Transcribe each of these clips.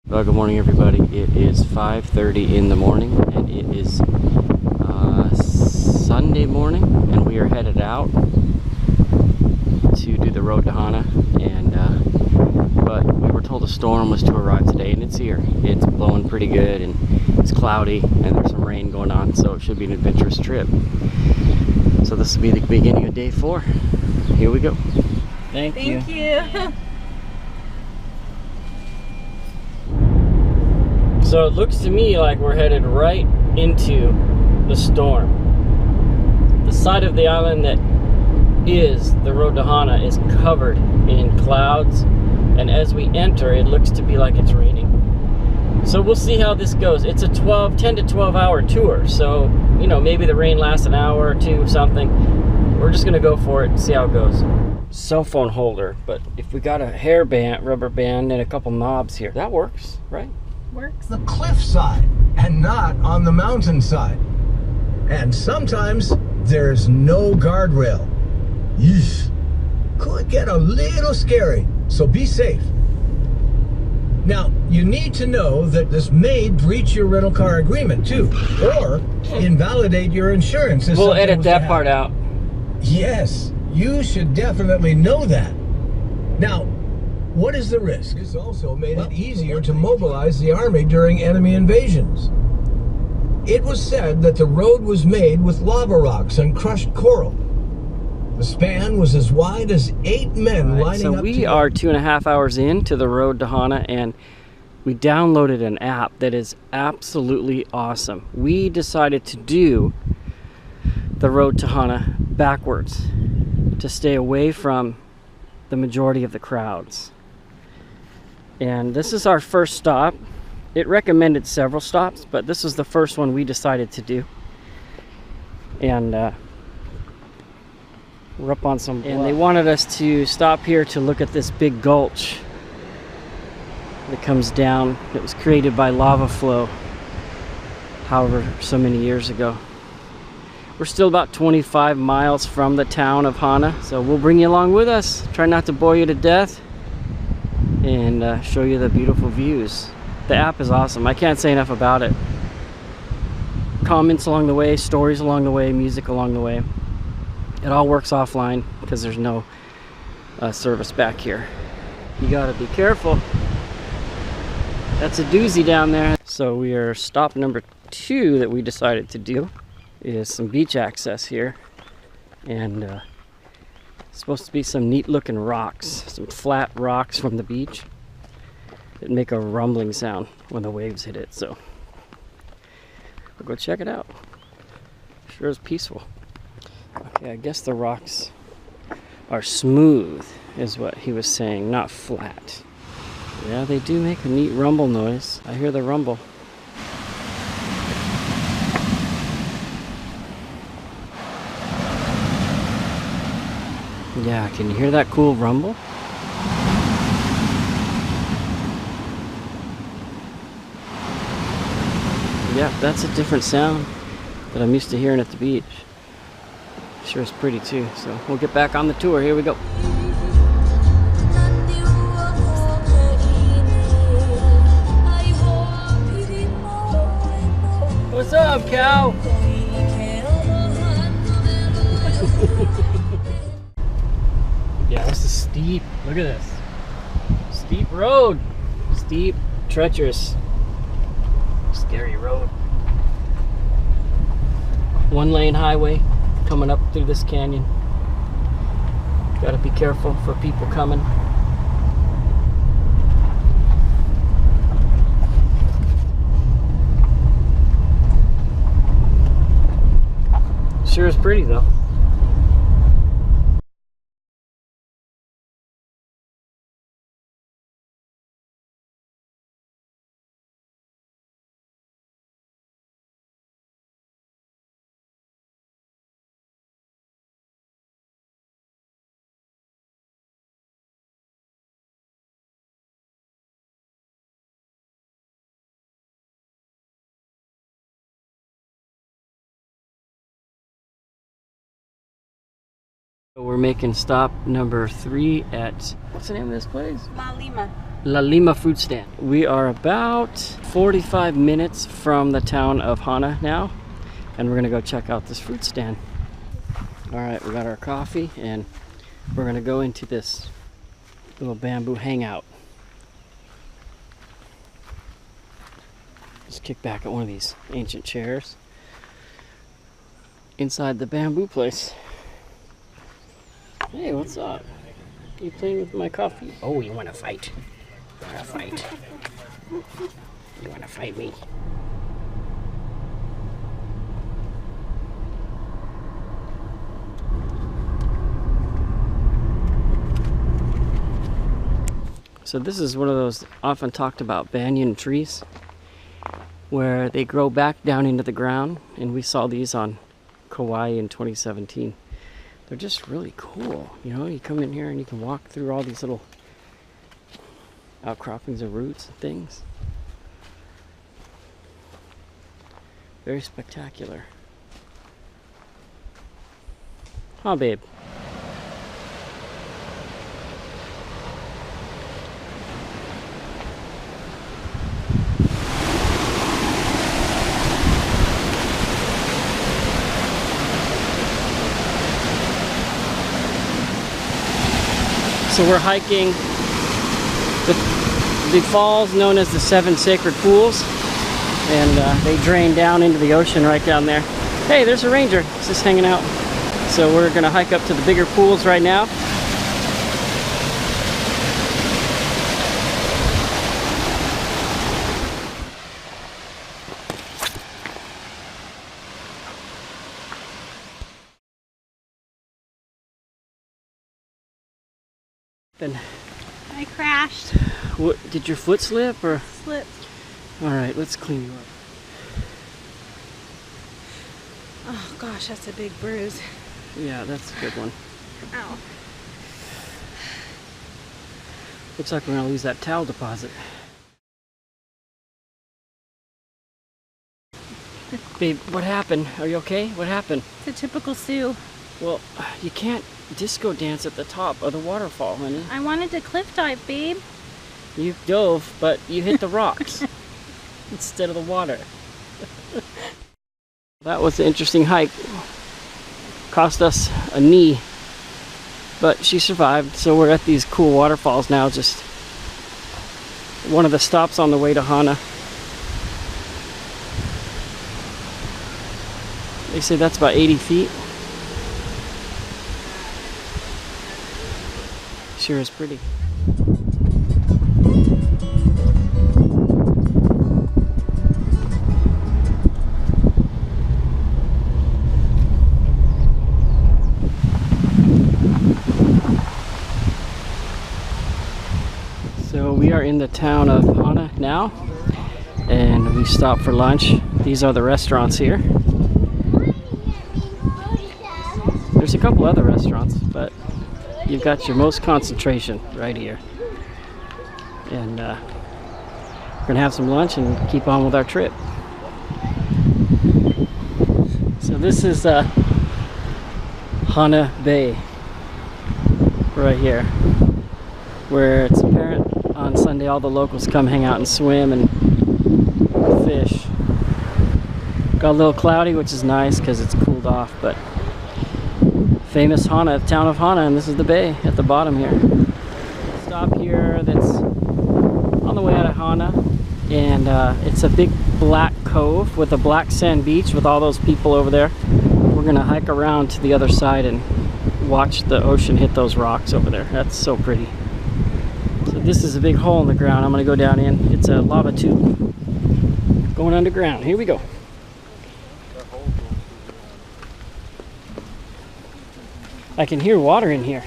Well, good morning, everybody. It is 5:30 in the morning, and it is Sunday morning, and we are headed out to do the road to Hana. But we were told a storm was to arrive today, and it's here. It's blowing pretty good, and it's cloudy, and there's some rain going on, so it should be an adventurous trip. So this will be the beginning of day 4. Here we go. Thank you. Thank you. So it looks to me like we're headed right into the storm. The side of the island that is the road to Hana is covered in clouds, and as we enter, it looks to be like it's raining. So we'll see how this goes. It's a 10 to 12 hour tour, so you know, maybe the rain lasts an hour or two, something. We're just gonna go for it and see how it goes. Cell phone holder, but if we got a hairband, rubber band, and a couple knobs here, that works, right? Works. The cliffside and not on the mountainside. And sometimes there's no guardrail. Yeesh. Could get a little scary, so be safe. Now, you need to know that this may breach your rental car agreement too, or invalidate your insurance. We'll edit that part out. Yes, you should definitely know that. Now, what is the risk? This also made it easier to mobilize the army during enemy invasions. It was said that the road was made with lava rocks and crushed coral. The span was as wide as 8 men lining up. So we are 2.5 hours into the road to Hana, and we downloaded an app that is absolutely awesome. We decided to do the road to Hana backwards to stay away from the majority of the crowds. And this is our first stop. It recommended several stops, but this is the first one we decided to do. And we're up on some bluff. And they wanted us to stop here to look at this big gulch that comes down. It was created by lava flow, however so many years ago. We're still about 25 miles from the town of Hana, so we'll bring you along with us. Try not to bore you to death, and show you the beautiful views. The app is awesome. I can't say enough about it. Comments along the way, stories along the way, music along the way. It all works offline because there's no service back here. You gotta be careful. That's a doozy down there. So we are stop number 2 that we decided to do is some beach access here, and supposed to be some neat looking rocks, some flat rocks from the beach that make a rumbling sound when the waves hit it. So we'll go check it out. Sure is peaceful. Okay, I guess the rocks are smooth is what he was saying, not flat. Yeah, they do make a neat rumble noise. I hear the rumble. Yeah, can you hear that cool rumble? Yeah, that's a different sound that I'm used to hearing at the beach. Sure is pretty too. So we'll get back on the tour. Here we go. What's up, cow? Yeah, this is steep. Look at this. Steep road. Steep, treacherous, scary road. 1-lane highway coming up through this canyon. Gotta be careful for people coming. Sure is pretty though. We're making stop number 3 at, what's the name of this place? Malima. La Lima fruit stand. We are about 45 minutes from the town of Hana now, and we're gonna go check out this fruit stand. All right, we got our coffee, and we're gonna go into this little bamboo hangout. Just kick back at one of these ancient chairs inside the bamboo place. Hey, what's up? You playing with my coffee? Oh, you wanna fight? You wanna fight? You wanna fight me? So this is one of those often talked about banyan trees where they grow back down into the ground, and we saw these on Kauai in 2017. They're just really cool. You know, you come in here and you can walk through all these little outcroppings of roots and things. Very spectacular. Huh, babe? So we're hiking the falls known as the Seven Sacred Pools, and they drain down into the ocean right down there. Hey, there's a ranger. He's just hanging out. So we're gonna hike up to the bigger pools right now. Then I crashed. what, did your foot slip or? Slipped. All right, let's clean you up. Oh gosh, that's a big bruise. Yeah, that's a good one. Ow. Looks like we're gonna lose that towel deposit. Babe, what happened? Are you okay? What happened? It's a typical Sioux. Well, you can't disco dance at the top of the waterfall, honey. I wanted to cliff dive, babe. You dove, but you hit the rocks instead of the water. That was an interesting hike. Cost us a knee, but she survived. So we're at these cool waterfalls now, just one of the stops on the way to Hana. They say that's about 80 feet. Sure is pretty. So we are in the town of Hana now, and we stopped for lunch. These are the restaurants here. There's a couple other restaurants, but you've got your most concentration right here. And we're gonna have some lunch and keep on with our trip. So this is Hana Bay right here, where it's apparent on Sunday all the locals come hang out and swim and fish. Got a little cloudy, which is nice because it's cooled off, but famous Hana, town of Hana, and this is the bay at the bottom here. Stop here that's on the way out of Hana, and it's a big black cove with a black sand beach with all those people over there. We're gonna hike around to the other side and watch the ocean hit those rocks over there. That's so pretty. So this is a big hole in the ground. I'm gonna go down in. It's a lava tube going underground. Here we go. I can hear water in here.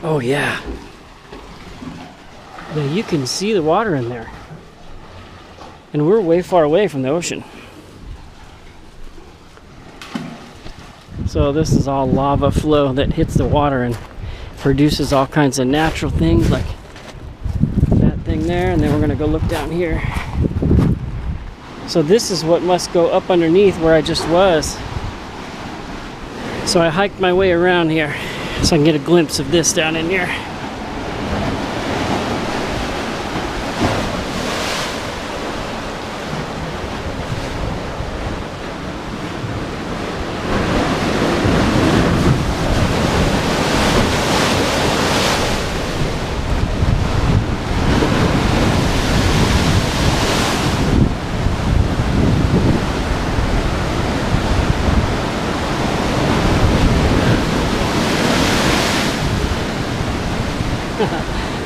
Oh yeah. Yeah, you can see the water in there. And we're way far away from the ocean. So this is all lava flow that hits the water and produces all kinds of natural things like that thing there, and then we're gonna go look down here. So this is what must go up underneath where I just was. So I hiked my way around here. So I can get a glimpse of this down in here.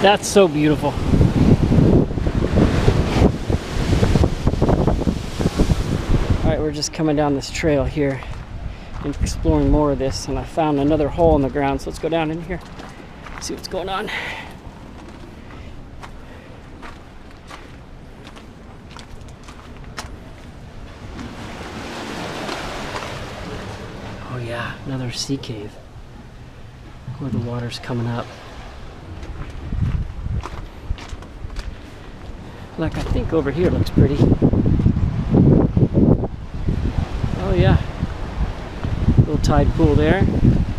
That's so beautiful. Alright, we're just coming down this trail here and exploring more of this, and I found another hole in the ground, so let's go down in here, see what's going on. Oh yeah, another sea cave where the water's coming up. Like, I think over here looks pretty. Oh yeah, little tide pool there.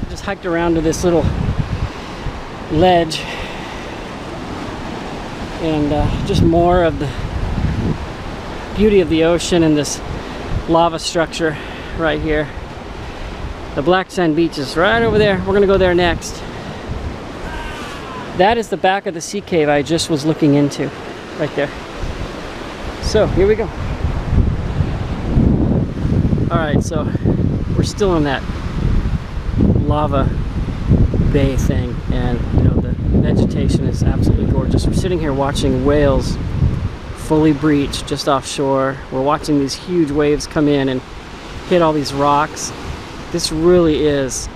Just hiked around to this little ledge, and just more of the beauty of the ocean and this lava structure right here. The black sand beach is right over there. We're gonna go there next. That is the back of the sea cave I just was looking into, right there. So here we go. All right, so we're still in that lava bay thing, and you know, the vegetation is absolutely gorgeous. We're sitting here watching whales fully breached just offshore. We're watching these huge waves come in and hit all these rocks. This really is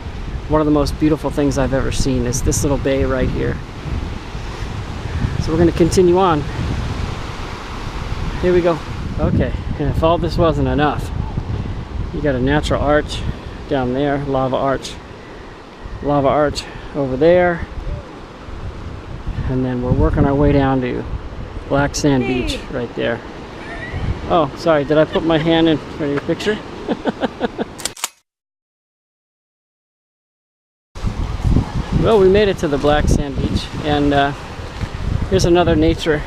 one of the most beautiful things I've ever seen, is this little bay right here. So we're going to continue on. Here we go. Okay, and if all this wasn't enough, you got a natural arch down there, lava arch over there, and then we're working our way down to Black Sand Beach right there. Oh, sorry, did I put my hand in front of your picture? Well, we made it to the Black Sand Beach, and here's another nature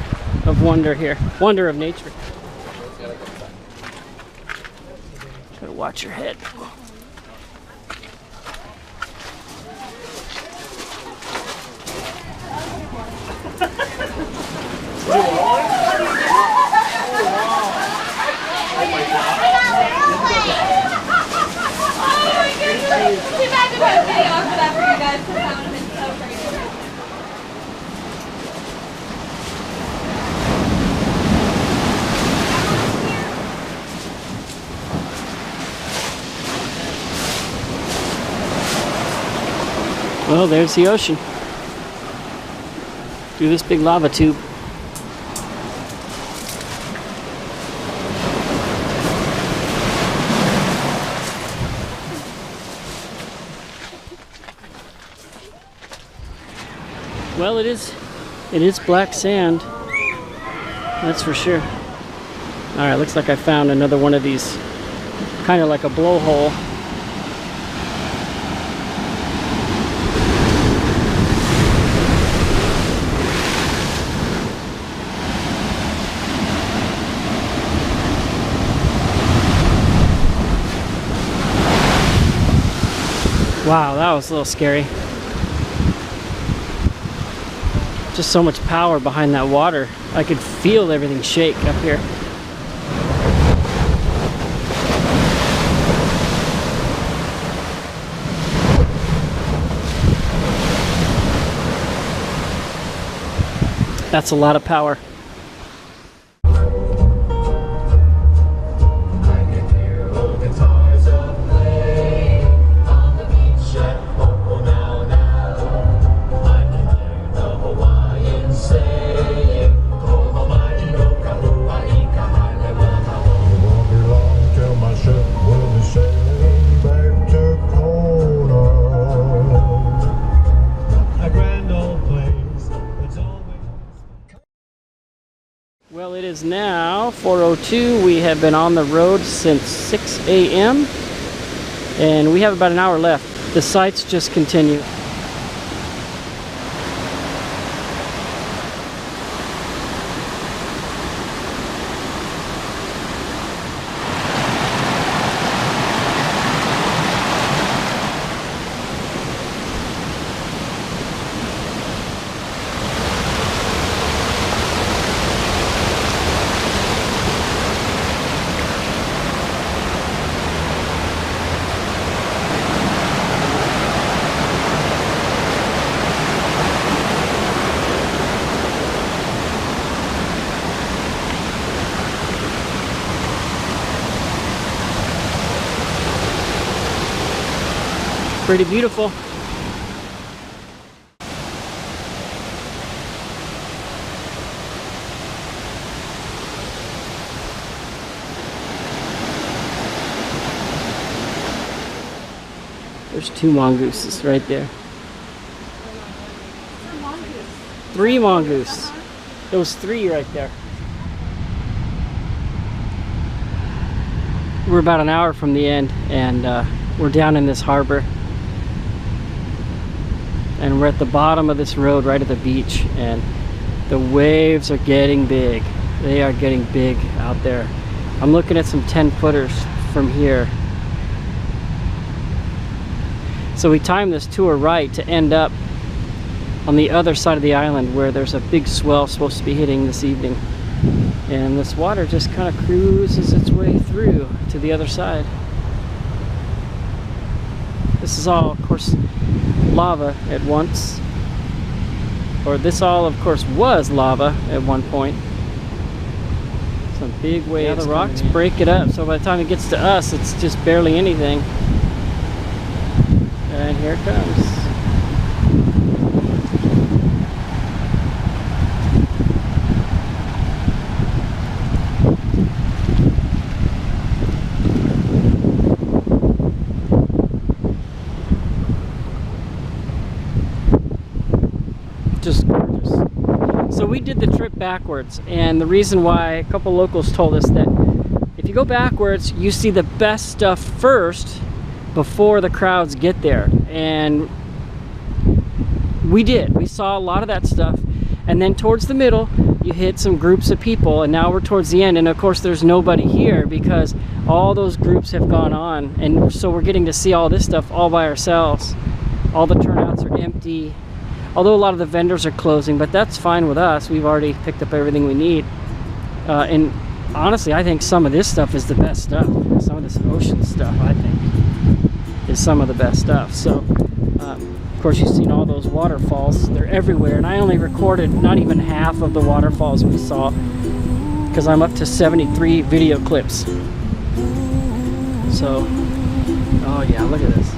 of wonder here. Wonder of nature. Gotta watch your head. Well, there's the ocean through this big lava tube. Well, it is black sand, that's for sure. All right, looks like I found another one of these, kind of like a blowhole. Wow, that was a little scary. Just so much power behind that water. I could feel everything shake up here. That's a lot of power. Well, it is now 4:02. We have been on the road since 6 a.m. and we have about an hour left. The sights just continue. Pretty beautiful. There's 2 mongooses right there. 3 mongoose. Those 3 right there. We're about an hour from the end, and we're down in this harbor. And we're at the bottom of this road right at the beach, and the waves are getting big. They are getting big out there. I'm looking at some 10-footers from here. So we timed this tour right to end up on the other side of the island where there's a big swell supposed to be hitting this evening. And this water just kind of cruises its way through to the other side. This is all, of course, lava at once. Or this all, of course, was lava at one point. Some big waves. Yeah, the rocks break it up, so by the time it gets to us, it's just barely anything. And here it comes. Just gorgeous. So we did the trip backwards, and the reason why, a couple locals told us that if you go backwards, you see the best stuff first before the crowds get there. And we did. We saw a lot of that stuff, and then towards the middle you hit some groups of people, and now we're towards the end, and of course there's nobody here because all those groups have gone on, and so we're getting to see all this stuff all by ourselves. All the turnouts are empty, although a lot of the vendors are closing, but that's fine with us. We've already picked up everything we need. And honestly, I think some of this stuff is the best stuff. Some of this ocean stuff, I think, is some of the best stuff. So, of course, you've seen all those waterfalls. They're everywhere, and I only recorded not even half of the waterfalls we saw because I'm up to 73 video clips. So, oh yeah, look at this.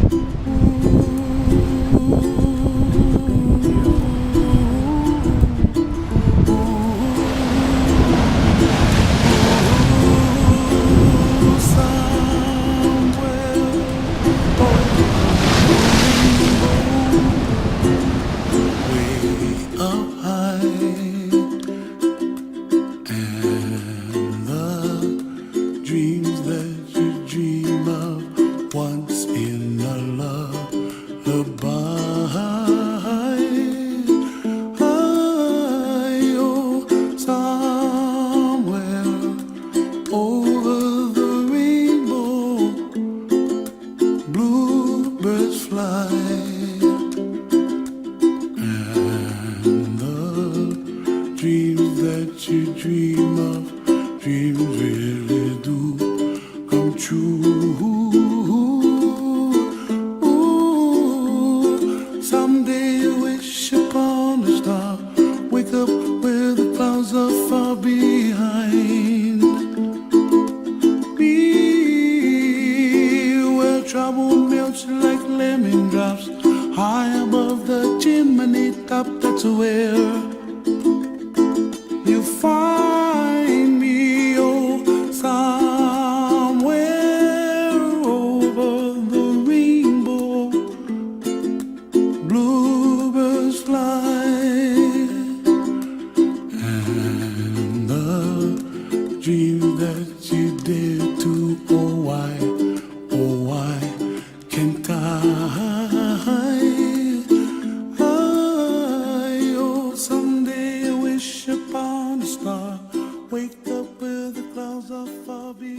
Wake up where the clouds are far behind.